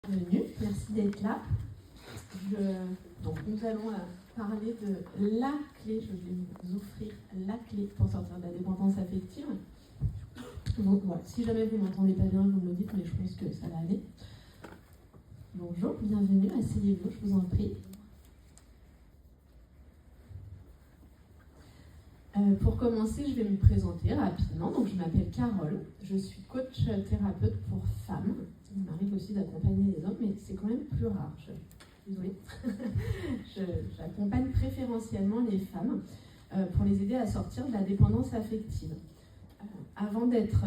Bienvenue, merci d'être là. Donc nous allons parler de la clé, je vais vous offrir la clé pour sortir de la dépendance affective. Donc voilà, si jamais vous ne m'entendez pas bien, vous me le dites, mais je pense que ça va aller. Bonjour, bienvenue, asseyez-vous, je vous en prie. Pour commencer, je vais me présenter rapidement. Donc, je m'appelle Carole, je suis coach thérapeute pour femmes. Il m'arrive aussi d'accompagner les hommes, mais c'est quand même plus rare. Désolée. J'accompagne préférentiellement les femmes pour les aider à sortir de la dépendance affective. Avant d'être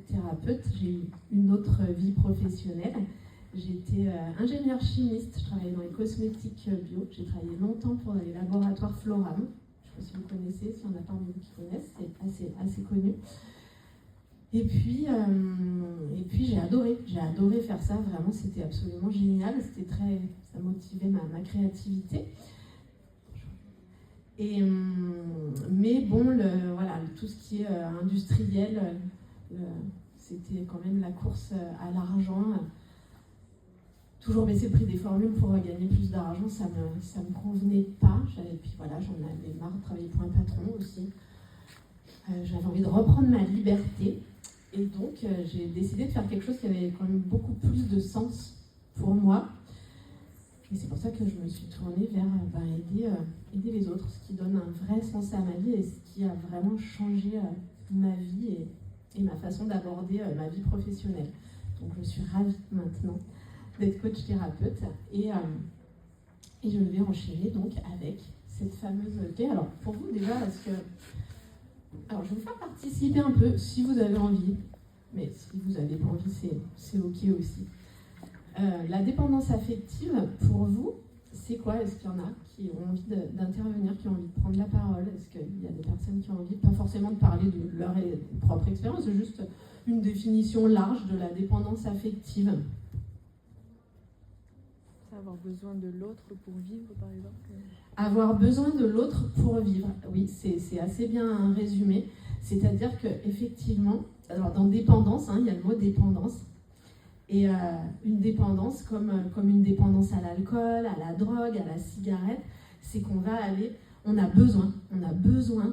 thérapeute, j'ai eu une autre vie professionnelle. J'étais ingénieure chimiste, je travaillais dans les cosmétiques bio. J'ai travaillé longtemps pour les laboratoires Floram. Je ne sais pas si vous connaissez, s'il y en a parmi vous qui connaissent, c'est assez connu. Et puis j'ai adoré faire ça, vraiment, c'était absolument génial, ça motivait ma créativité. Mais bon, tout ce qui est industriel, c'était quand même la course à l'argent. Toujours baisser le prix des formules pour gagner plus d'argent, ça me convenait pas. Puis voilà, j'en avais marre de travailler pour un patron aussi. J'avais envie de reprendre ma liberté. Et donc, j'ai décidé de faire quelque chose qui avait quand même beaucoup plus de sens pour moi. Et c'est pour ça que je me suis tournée vers aider les autres, ce qui donne un vrai sens à ma vie et ce qui a vraiment changé ma vie et ma façon d'aborder ma vie professionnelle. Donc, je suis ravie maintenant d'être coach thérapeute et je vais enchaîner donc avec cette fameuse clé. Alors pour vous déjà, je vais vous faire participer un peu si vous avez envie, mais si vous n'avez pas envie, c'est ok aussi. La dépendance affective, pour vous, c'est quoi? Est-ce qu'il y en a qui ont envie d'intervenir, qui ont envie de prendre la parole? Est-ce qu'il y a des personnes qui ont envie, pas forcément de parler de leur propre expérience, c'est juste une définition large de la dépendance affective? Avoir besoin de l'autre pour vivre, par exemple. Avoir besoin de l'autre pour vivre, oui, c'est assez bien résumé. C'est-à-dire qu'effectivement, alors dans dépendance, il y a le mot dépendance. Et une dépendance comme une dépendance à l'alcool, à la drogue, à la cigarette, c'est on a besoin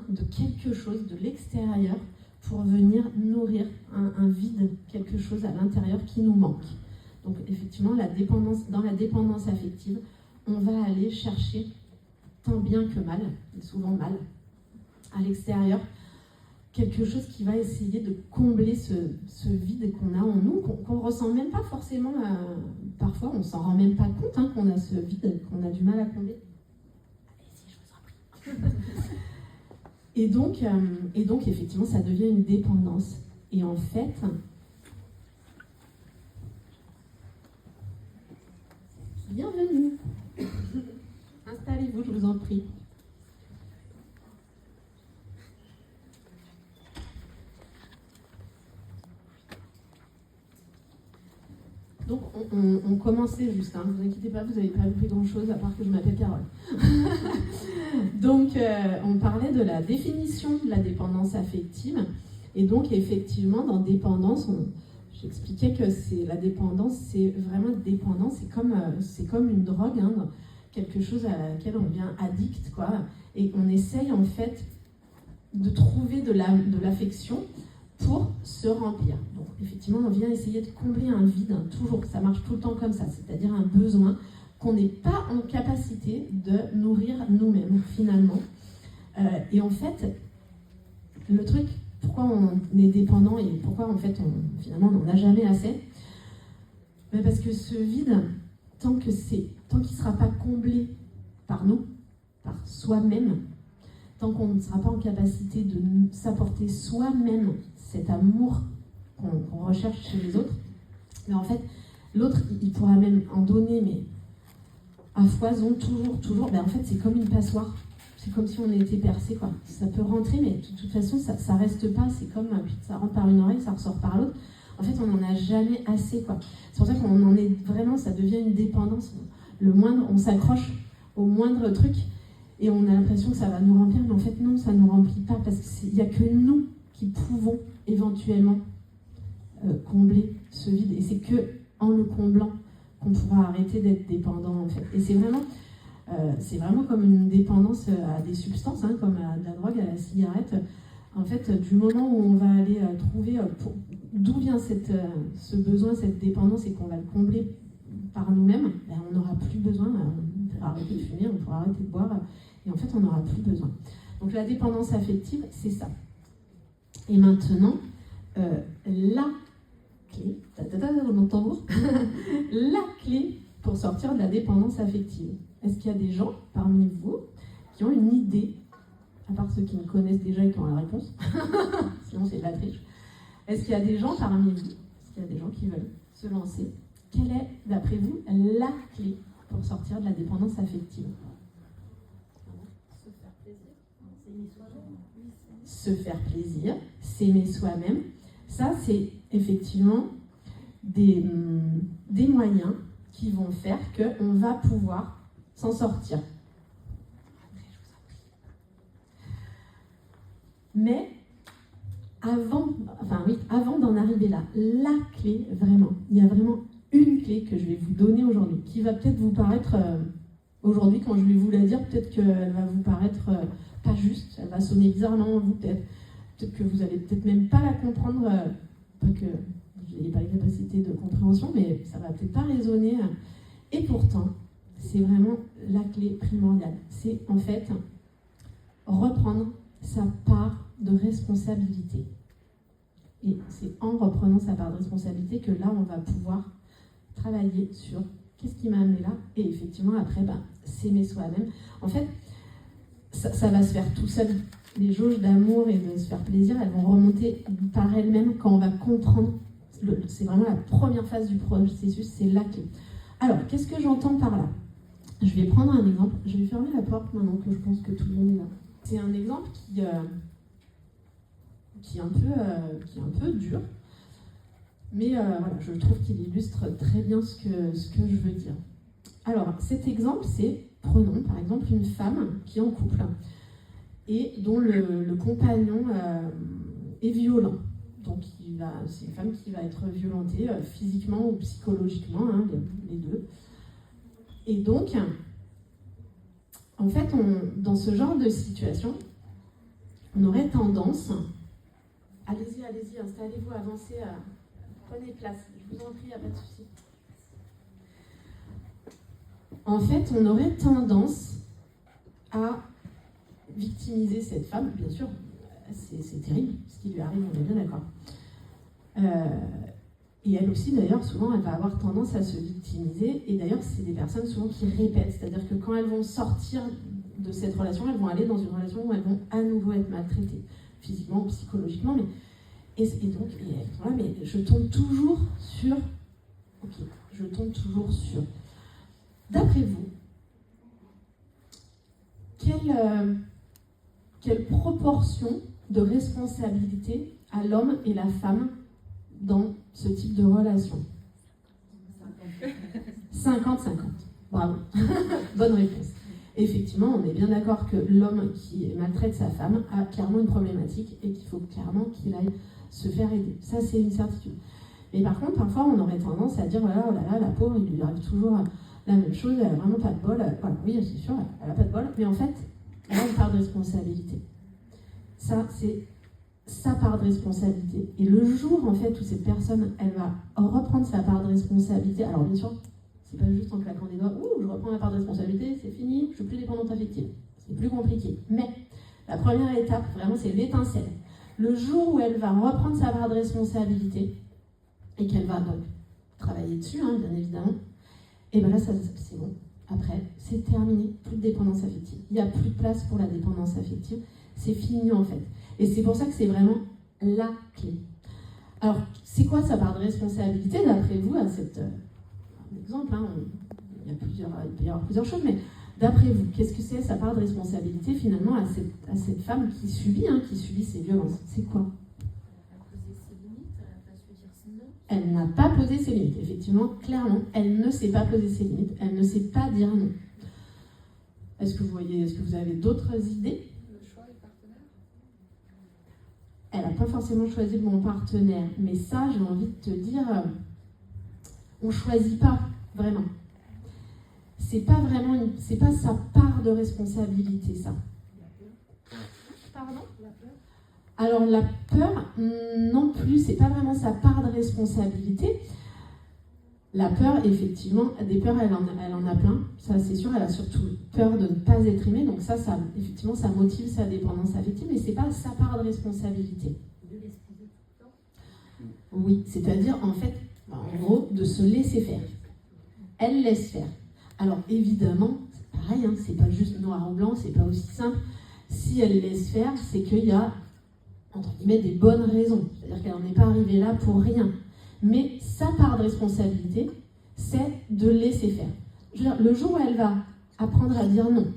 de quelque chose de l'extérieur pour venir nourrir un vide, quelque chose à l'intérieur qui nous manque. Donc effectivement, dans la dépendance affective, on va aller chercher tant bien que mal, et souvent mal, à l'extérieur, quelque chose qui va essayer de combler ce vide qu'on a en nous, qu'on ne ressent même pas forcément, parfois on ne s'en rend même pas compte qu'on a ce vide, qu'on a du mal à combler. Allez-y, je vous en prie. Et donc effectivement, ça devient une dépendance. Et en fait, bienvenue. Installez-vous, je vous en prie. Donc, on commençait juste, ne vous inquiétez pas, vous n'avez pas loupé grand-chose, à part que je m'appelle Carole. Donc, on parlait de la définition de la dépendance affective. Et donc, effectivement, dans dépendance, j'expliquais que la dépendance, c'est vraiment dépendant, c'est comme une drogue, quelque chose à laquelle on devient addict, quoi. Et on essaye, en fait, de trouver de l'affection pour se remplir. Donc, effectivement, on vient essayer de combler un vide, toujours, ça marche tout le temps comme ça, c'est-à-dire un besoin qu'on n'est pas en capacité de nourrir nous-mêmes, finalement. Et en fait, le truc, pourquoi on est dépendant et pourquoi, en fait, finalement, on n'en a jamais assez, parce que ce vide, tant qu'il ne sera pas comblé par nous, par soi-même, tant qu'on ne sera pas en capacité de s'apporter soi-même cet amour qu'on recherche chez les autres, mais en fait, l'autre, il pourra même en donner, mais à foison, toujours. En fait, c'est comme une passoire. C'est comme si on était percé, quoi. Ça peut rentrer, mais de toute façon, ça reste pas. C'est comme, ça rentre par une oreille, ça ressort par l'autre. En fait, on n'en a jamais assez, quoi. C'est pour ça qu'on en est vraiment, ça devient une dépendance. On s'accroche au moindre truc. Et on a l'impression que ça va nous remplir, mais en fait non, ça ne nous remplit pas, parce qu'il n'y a que nous qui pouvons éventuellement combler ce vide. Et c'est que en le comblant qu'on pourra arrêter d'être dépendant, en fait. Et c'est vraiment comme une dépendance à des substances, hein, comme à de la drogue, à la cigarette. En fait, du moment où on va aller trouver d'où vient ce besoin, cette dépendance, et qu'on va le combler par nous-mêmes, ben, on n'aura plus besoin, on pourra arrêter de fumer, on pourra arrêter de boire, et en fait, on n'aura plus besoin. Donc la dépendance affective, c'est ça. Et maintenant, la clé, mon tambour, la clé pour sortir de la dépendance affective. Est-ce qu'il y a des gens parmi vous qui ont une idée, à part ceux qui me connaissent déjà et qui ont la réponse, sinon c'est de la triche. Est-ce qu'il y a des gens parmi vous, est-ce qu'il y a des gens qui veulent se lancer? Quelle est, d'après vous, la clé pour sortir de la dépendance affective? Se faire plaisir, s'aimer soi-même. Se faire plaisir, s'aimer soi-même. Ça, c'est effectivement des moyens qui vont faire qu'on va pouvoir s'en sortir. Mais avant d'en arriver là, la clé, vraiment, il y a vraiment une clé que je vais vous donner aujourd'hui, qui va peut-être vous paraître, aujourd'hui quand je vais vous la dire, peut-être qu'elle va vous paraître pas juste, elle va sonner bizarrement, vous peut-être que vous allez peut-être même pas la comprendre, pas que vous n'ayez pas les capacités de compréhension, mais ça va peut-être pas résonner. Et pourtant, c'est vraiment la clé primordiale. C'est en fait reprendre sa part de responsabilité. Et c'est en reprenant sa part de responsabilité que là, on va pouvoir travailler sur qu'est-ce qui m'a amené là, et effectivement, après, s'aimer soi-même. En fait, ça va se faire tout seul. Les jauges d'amour et de se faire plaisir, elles vont remonter par elles-mêmes quand on va comprendre. C'est vraiment la première phase du processus, c'est la clé. Alors, qu'est-ce que j'entends par là? Je vais prendre un exemple. Je vais fermer la porte maintenant que je pense que tout le monde est là. C'est un exemple qui est un peu dur, mais voilà, je trouve qu'il illustre très bien ce que je veux dire. Alors, cet exemple, c'est, prenons par exemple une femme qui est en couple et dont le compagnon est violent. Donc, c'est une femme qui va être violentée physiquement ou psychologiquement, hein, les deux. Et donc, en fait, dans ce genre de situation, on aurait tendance, allez-y, installez-vous, avancez, prenez place, je vous en prie, il n'y a pas de souci. En fait, on aurait tendance à victimiser cette femme, bien sûr, c'est terrible ce qui lui arrive, on est bien d'accord. Et elle aussi, d'ailleurs, souvent, elle va avoir tendance à se victimiser. Et d'ailleurs, c'est des personnes souvent qui répètent. C'est-à-dire que quand elles vont sortir de cette relation, elles vont aller dans une relation où elles vont à nouveau être maltraitées, physiquement ou psychologiquement. Et elles sont là, mais je tombe toujours sur... Ok, je tombe toujours sur... D'après vous, quelle proportion de responsabilité a l'homme et la femme dans ce type de relation? 50-50. Bravo. Bonne réponse. Effectivement, on est bien d'accord que l'homme qui maltraite sa femme a clairement une problématique et qu'il faut clairement qu'il aille se faire aider. Ça, c'est une certitude. Mais par contre, parfois, on aurait tendance à dire, voilà, oh là là, la pauvre, il lui arrive toujours la même chose, elle n'a vraiment pas de bol. Voilà, oui, c'est sûr, elle n'a pas de bol. Mais en fait, elle a une part de responsabilité. Ça, c'est sa part de responsabilité. Et le jour, en fait, où cette personne, elle va reprendre sa part de responsabilité, alors bien sûr, c'est pas juste en claquant des doigts, ouh, je reprends ma part de responsabilité, c'est fini, je suis plus dépendante affective. C'est plus compliqué. Mais la première étape, vraiment, c'est l'étincelle. Le jour où elle va reprendre sa part de responsabilité, et qu'elle va donc travailler dessus, hein, bien évidemment, et bien là, c'est bon. Après, c'est terminé, plus de dépendance affective. Il n'y a plus de place pour la dépendance affective. C'est fini, en fait. Et c'est pour ça que c'est vraiment la clé. Alors, c'est quoi sa part de responsabilité, d'après vous, à cet exemple, hein, il peut y avoir plusieurs choses, mais d'après vous, qu'est-ce que c'est sa part de responsabilité, finalement, à cette femme qui subit ces violences? C'est quoi? Elle n'a pas posé ses limites. Effectivement, clairement, elle ne sait pas poser ses limites. Elle ne sait pas dire non. Est-ce que vous avez d'autres idées? Le choix du partenaire. Elle n'a pas forcément choisi le bon partenaire, mais ça, j'ai envie de te dire, on ne choisit pas vraiment. C'est pas sa part de responsabilité, ça. Pardon? Alors la peur, non plus, c'est pas vraiment sa part de responsabilité. La peur, effectivement, des peurs, elle en a plein, ça c'est sûr. Elle a surtout peur de ne pas être aimée, donc ça effectivement, ça motive sa dépendance affective, mais c'est pas sa part de responsabilité. De l'excuser tout le temps. Oui, c'est-à-dire en fait, en gros, de se laisser faire. Elle laisse faire. Alors évidemment, c'est pareil, hein, c'est pas juste noir ou blanc, c'est pas aussi simple. Si elle laisse faire, c'est qu'il y a, entre guillemets, des bonnes raisons. C'est-à-dire qu'elle n'en est pas arrivée là pour rien. Mais sa part de responsabilité, c'est de laisser faire. Je veux dire, le jour où elle va apprendre à dire non,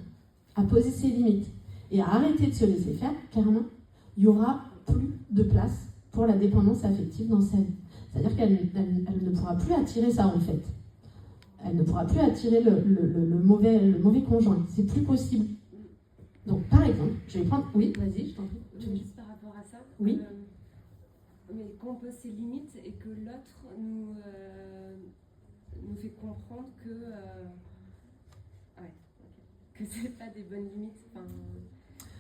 à poser ses limites et à arrêter de se laisser faire, clairement, il n'y aura plus de place pour la dépendance affective dans sa vie. C'est-à-dire qu'elle ne pourra plus attirer ça, en fait. Elle ne pourra plus attirer le mauvais conjoint. C'est plus possible. Donc, par exemple, je vais prendre... Oui, vas-y, je t'en prie. Juste par rapport à ça. Oui. Mais qu'on pose ses limites et que l'autre nous fait comprendre que c'est pas des bonnes limites. Enfin,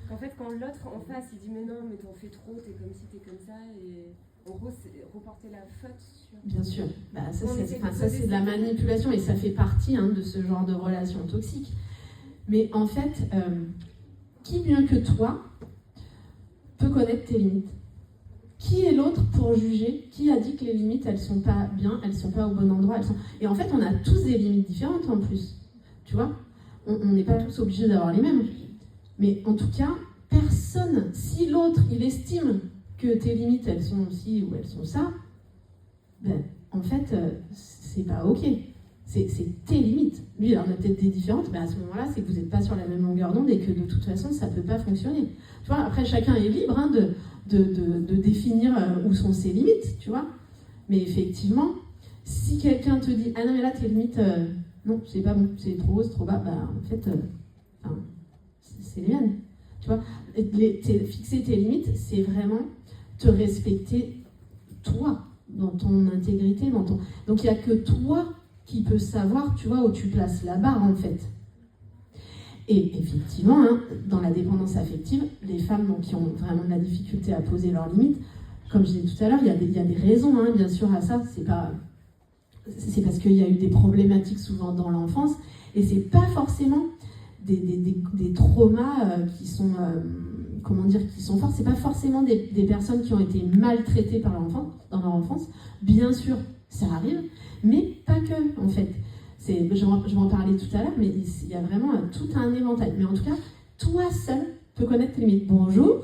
qu'en fait, quand l'autre en face, il dit mais non, mais t'en fais trop, t'es comme ci, t'es comme ça, et en gros, c'est reporter la faute sur... Bien sûr. Ça, c'est de la manipulation et ça fait partie de ce genre de relation toxique. Mais en fait, qui mieux que toi peut connaître tes limites? Qui est l'autre pour juger? Qui a dit que les limites, elles sont pas bien, elles sont pas au bon endroit, Et en fait, on a tous des limites différentes en plus. Tu vois? On n'est pas tous obligés d'avoir les mêmes. Mais en tout cas, personne, si l'autre, il estime que tes limites, elles sont ci ou elles sont ça, ben, en fait, c'est pas OK. C'est tes limites. Lui, il en a peut-être des différentes, mais à ce moment-là, c'est que vous n'êtes pas sur la même longueur d'onde et que de toute façon, ça ne peut pas fonctionner. Tu vois, après, chacun est libre de définir où sont ses limites, tu vois. Mais effectivement, si quelqu'un te dit « Ah non, mais là, tes limites, non, c'est pas bon, c'est trop haut, c'est trop bas », bah, en fait, c'est les miennes. Tu vois, fixer tes limites, c'est vraiment te respecter toi, dans ton intégrité, Donc, il n'y a que toi qui peut savoir, tu vois, où tu places la barre, en fait. Et effectivement, dans la dépendance affective, les femmes qui ont vraiment de la difficulté à poser leurs limites, comme je disais tout à l'heure, il y a des raisons, bien sûr, à ça. C'est parce qu'il y a eu des problématiques souvent dans l'enfance, et c'est pas forcément des traumas qui sont forts. C'est pas forcément des personnes qui ont été maltraitées dans leur enfance. Bien sûr, ça arrive, mais pas que, en fait. Je vais en parler tout à l'heure, mais il y a vraiment tout un éventail. Mais en tout cas, toi seul peux connaître tes limites. Bonjour.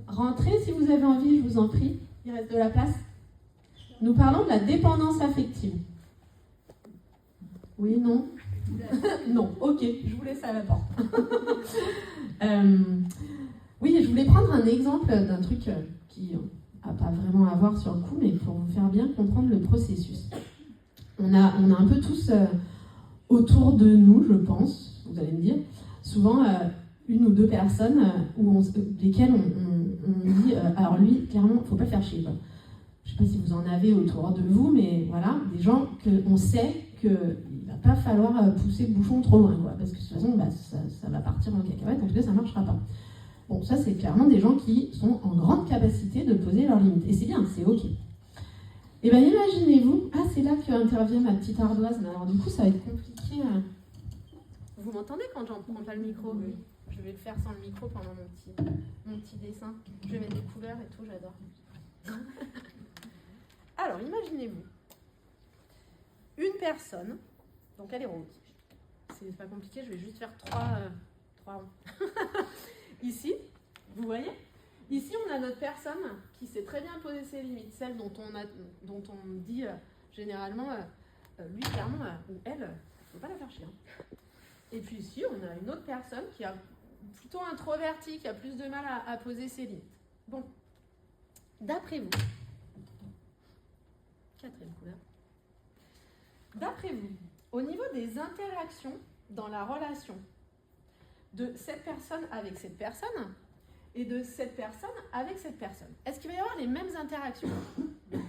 Rentrez si vous avez envie, je vous en prie. Il reste de la place. Nous parlons de la dépendance affective. Oui, non? Non, ok, je vous laisse à la porte. Oui, je voulais prendre un exemple d'un truc qui n'a pas vraiment à voir sur le coup, mais pour vous faire bien comprendre le processus. On a un peu tous autour de nous, je pense, vous allez me dire, souvent une ou deux personnes lesquelles on dit alors lui, clairement, il ne faut pas le faire chier, quoi. Je ne sais pas si vous en avez autour de vous, mais voilà, des gens qu'on sait qu'il ne va pas falloir pousser le bouchon trop loin, quoi, parce que de toute façon, ça va partir en cacahuète, en tout cas, ça ne marchera pas. Bon, ça, c'est clairement des gens qui sont en grande capacité de poser leurs limites. Et c'est bien, c'est OK. Et bien, imaginez-vous, c'est là qu'intervient ma petite ardoise, mais alors du coup, ça va être compliqué. Vous m'entendez quand j'en prends pas le micro? Oui. Je vais le faire sans le micro pendant mon petit dessin. Je vais mettre des couleurs et tout, j'adore. Alors, imaginez-vous, une personne, donc elle est rose. C'est pas compliqué, je vais juste faire trois ronds. Ici, vous voyez? Ici, on a notre personne qui sait très bien poser ses limites, celle dont on dit généralement, lui, clairement, ou elle, il ne faut pas la faire chier. Et puis ici, on a une autre personne qui est plutôt introvertie, qui a plus de mal à poser ses limites. Bon, d'après vous, quatrième couleur, d'après vous, au niveau des interactions dans la relation de cette personne avec cette personne et de cette personne avec cette personne? Est-ce qu'il va y avoir les mêmes interactions,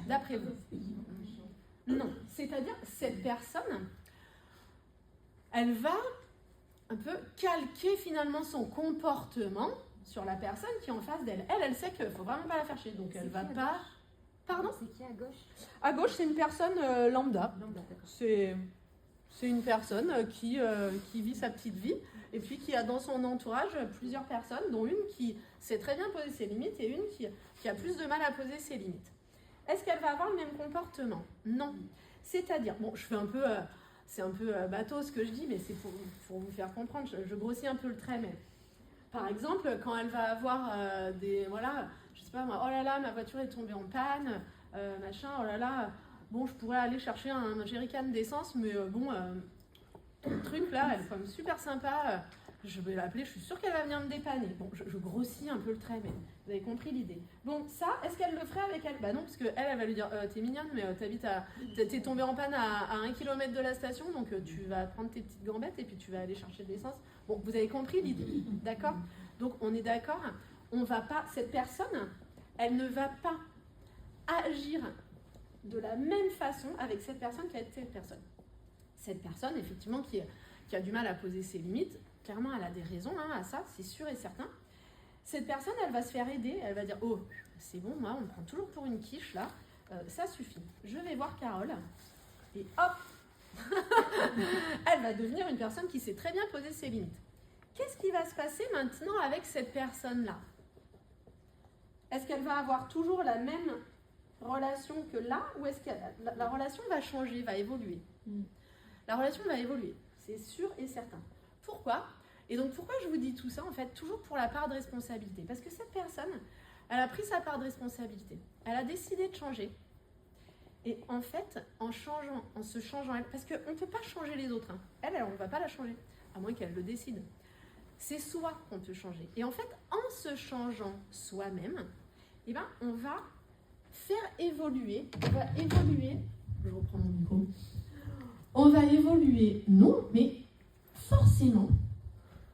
d'après vous? Non. C'est-à-dire, cette personne, elle va un peu calquer finalement son comportement sur la personne qui est en face d'elle. Elle sait qu'il ne faut vraiment pas la faire chier, donc elle va pas... Pardon? C'est qui à gauche? À gauche, c'est une personne lambda. Lambda, d'accord. C'est une personne qui vit sa petite vie et puis qui a dans son entourage plusieurs personnes, dont une qui sait très bien poser ses limites et une qui a plus de mal à poser ses limites. Est-ce qu'elle va avoir le même comportement? Non. C'est-à-dire, bon, je fais un peu, c'est un peu bateau ce que je dis, mais c'est pour vous faire comprendre, je grossis un peu le trait, mais par exemple, quand elle va avoir je sais pas moi, oh là là, ma voiture est tombée en panne, machin, oh là là, bon, je pourrais aller chercher un jerrycan d'essence, mais le truc là, elle est quand même super sympa, je vais l'appeler, je suis sûre qu'elle va venir me dépanner. Bon, je grossis un peu le trait, mais vous avez compris l'idée. Bon, ça, est-ce qu'elle le ferait avec elle? Bah non, parce qu'elle va lui dire, t'es mignonne, mais t'es tombée en panne à 1 km de la station, donc tu vas prendre tes petites gambettes et puis tu vas aller chercher de l'essence. Bon, vous avez compris l'idée, d'accord? Donc on est d'accord, on va pas, cette personne, elle ne va pas agir de la même façon avec cette personne qu'avec cette personne. Cette personne, effectivement, qui a du mal à poser ses limites, clairement, elle a des raisons à ça, c'est sûr et certain. Cette personne, elle va se faire aider, elle va dire « Oh, c'est bon, moi, on me prend toujours pour une quiche, là, ça suffit. Je vais voir Carole. » Et hop, elle va devenir une personne qui sait très bien poser ses limites. Qu'est-ce qui va se passer maintenant avec cette personne-là? Est-ce qu'elle va avoir toujours la même relation que là, ou est-ce que la relation va changer, va évoluer? La relation va évoluer, c'est sûr et certain. Pourquoi? Et donc pourquoi je vous dis tout ça? En fait, toujours pour la part de responsabilité. Parce que cette personne, elle a pris sa part de responsabilité. Elle a décidé de changer. Et en fait, en se changeant elle, parce qu'on ne peut pas changer les autres. Elle, on ne va pas la changer, à moins qu'elle le décide. C'est soi qu'on peut changer. Et en fait, en se changeant soi-même, eh ben, on va faire évoluer, je reprends mon micro, on va évoluer, nous, mais forcément,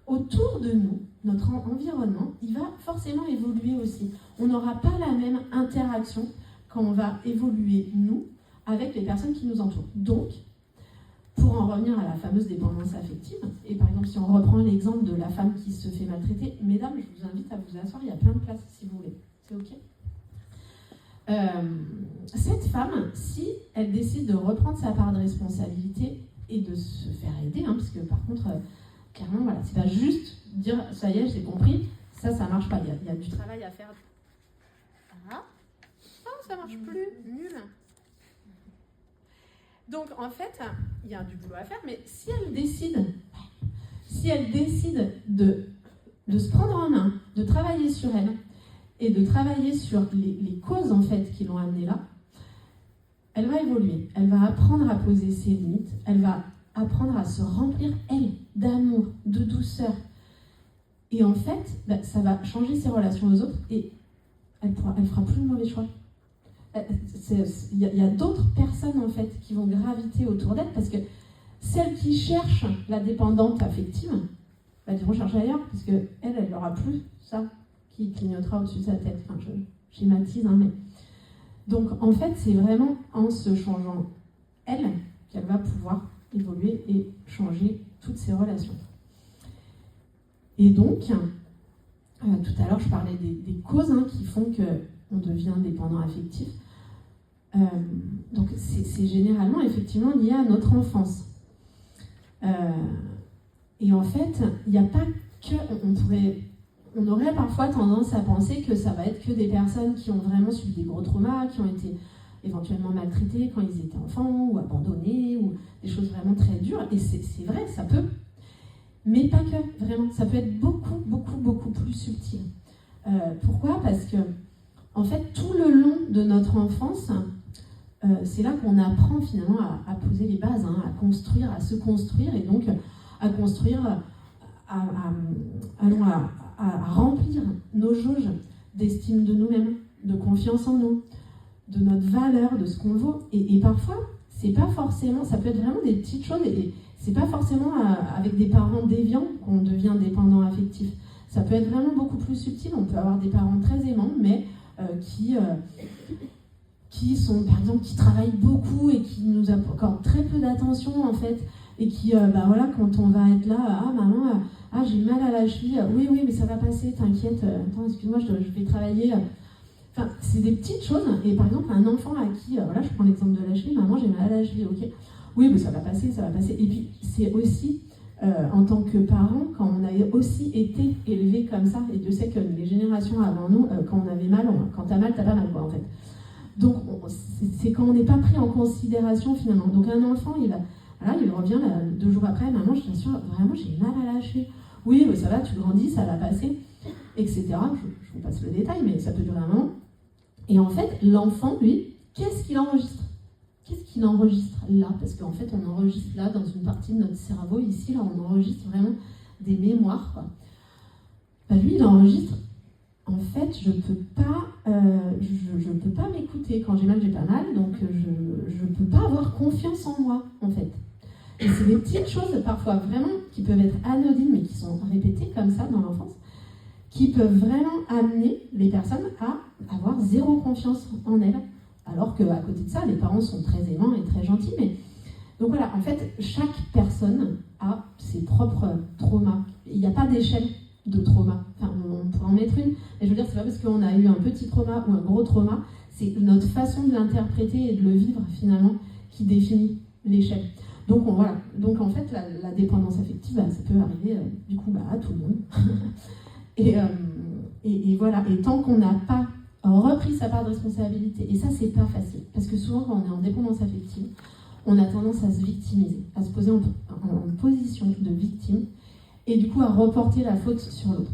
autour de nous, notre environnement, il va forcément évoluer aussi. On n'aura pas la même interaction quand on va évoluer, nous, avec les personnes qui nous entourent. Donc, pour en revenir à la fameuse dépendance affective, et par exemple, si on reprend l'exemple de la femme qui se fait maltraiter, mesdames, je vous invite à vous asseoir, il y a plein de places si vous voulez. C'est OK ? Cette femme, si elle décide de reprendre sa part de responsabilité et de se faire aider, parce que par contre, clairement, voilà, c'est pas juste dire ça y est, j'ai compris, ça marche pas, il y a du travail à faire. Ah, ça marche plus, nul. Donc en fait, il y a du boulot à faire, mais si elle décide de se prendre en main, de travailler sur elle, et de travailler sur les causes en fait qui l'ont amenée là, elle va évoluer, elle va apprendre à poser ses limites, elle va apprendre à se remplir, elle, d'amour, de douceur. Et en fait, ça va changer ses relations aux autres et elle fera plus le mauvais choix. Il y a d'autres personnes en fait qui vont graviter autour d'elle parce que celle qui cherche la dépendante affective va dire on cherche ailleurs parce qu'elle n'aura plus ça qui clignotera au-dessus de sa tête. Enfin, je schématise, mais... Donc, en fait, c'est vraiment en se changeant, elle, qu'elle va pouvoir évoluer et changer toutes ses relations. Et donc, tout à l'heure, je parlais des causes qui font qu'on devient dépendant affectif. Donc, c'est généralement, effectivement, lié à notre enfance. Et en fait, il n'y a pas que... On aurait parfois tendance à penser que ça va être que des personnes qui ont vraiment subi des gros traumas, qui ont été éventuellement maltraitées quand ils étaient enfants ou abandonnés, ou des choses vraiment très dures. Et c'est vrai, ça peut. Mais pas que, vraiment. Ça peut être beaucoup, beaucoup, beaucoup plus subtil. Pourquoi ? Parce que, en fait, tout le long de notre enfance, c'est là qu'on apprend finalement à poser les bases, à construire, à se construire, et donc à construire, à remplir nos jauges d'estime de nous-mêmes, de confiance en nous, de notre valeur, de ce qu'on vaut. Et parfois, c'est pas forcément, ça peut être vraiment des petites choses, et c'est pas forcément avec des parents déviants qu'on devient dépendant affectif. Ça peut être vraiment beaucoup plus subtil. On peut avoir des parents très aimants, mais qui sont, par exemple, qui travaillent beaucoup et qui nous accordent très peu d'attention, en fait, et qui, voilà, quand on va être là, ah maman, j'ai mal à la cheville, oui, mais ça va passer, t'inquiète, attends, excuse-moi, je vais travailler. Enfin, c'est des petites choses. Et par exemple, un enfant à qui, voilà, je prends l'exemple de la cheville, maman, j'ai mal à la cheville, ok, oui, mais ça va passer. Et puis, c'est aussi, en tant que parents, quand on a aussi été élevé comme ça, et Dieu sait que les générations avant nous, quand on avait mal, quand t'as mal, t'as pas mal, quoi, en fait. Donc, c'est quand on n'est pas pris en considération, finalement. Donc, un enfant, il revient 2 jours après, maman, je t'assure, vraiment, j'ai mal à la cheville. Oui, mais ça va, tu grandis, ça va passer, etc. Je vous passe le détail, mais ça peut durer un moment. Et en fait, l'enfant, lui, qu'est-ce qu'il enregistre ? Qu'est-ce qu'il enregistre là ? Parce qu'en fait, on enregistre là, dans une partie de notre cerveau, ici, là, on enregistre vraiment des mémoires, quoi. Lui, il enregistre, en fait, je peux pas m'écouter. Quand j'ai mal, donc je peux pas avoir confiance en moi, en fait. Et c'est des petites choses, parfois vraiment, qui peuvent être anodines, mais qui sont répétées comme ça dans l'enfance, qui peuvent vraiment amener les personnes à avoir zéro confiance en elles. Alors qu'à côté de ça, les parents sont très aimants et très gentils. Mais... Donc voilà, en fait, chaque personne a ses propres traumas. Il n'y a pas d'échelle de trauma. Enfin, on pourrait en mettre une. Mais je veux dire, c'est pas parce qu'on a eu un petit trauma ou un gros trauma, c'est notre façon de l'interpréter et de le vivre, finalement, qui définit l'échelle. Donc voilà. Donc en fait, la dépendance affective, ça peut arriver du coup à tout le monde. et voilà. Et tant qu'on n'a pas repris sa part de responsabilité, et ça c'est pas facile, parce que souvent quand on est en dépendance affective, on a tendance à se victimiser, à se poser en position de victime, et du coup à reporter la faute sur l'autre.